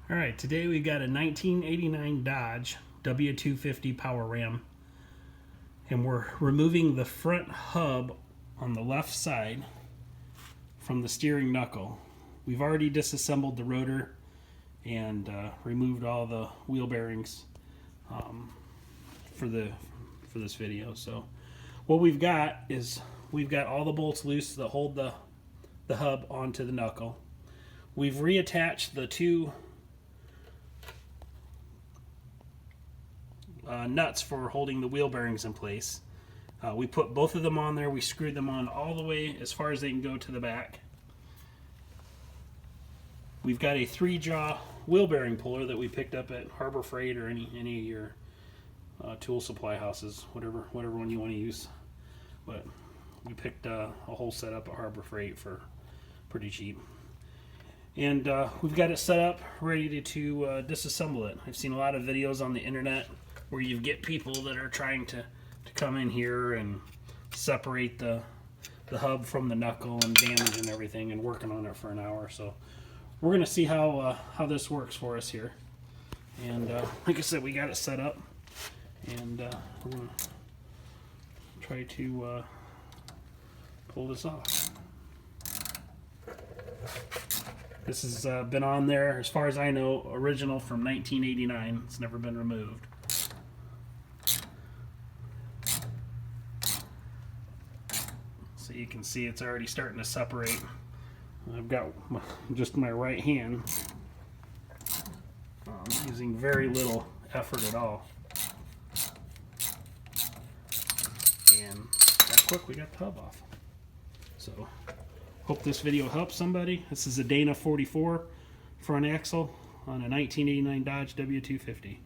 Alright, today we got a 1989 Dodge W250 Power Ram, and we're removing the front hub on the left side from the steering knuckle. We've already disassembled the rotor and removed all the wheel bearings for this video. So what we've got is we've got all the bolts loose that hold the hub onto the knuckle. We've reattached the two nuts for holding the wheel bearings in place. We put both of them on there. We screwed them on all the way as far as they can go to the back. We've got a 3-jaw wheel bearing puller that we picked up at Harbor Freight or any of your tool supply houses, whatever one you want to use. But we picked a whole setup at Harbor Freight for pretty cheap. And we've got it set up, ready to disassemble it. I've seen a lot of videos on the internet where you get people that are trying to come in here and separate the hub from the knuckle and damage and everything, and working on it for an hour. So we're going to see how this works for us here. And like I said, we got it set up, and we're going to try to pull this off. This has been on there, as far as I know, original from 1989. It's never been removed. So you can see it's already starting to separate. I've got just my right hand using very little effort at all. And that quick we got the hub off. So hope this video helps somebody. This is a Dana 44 front axle on a 1989 Dodge W250.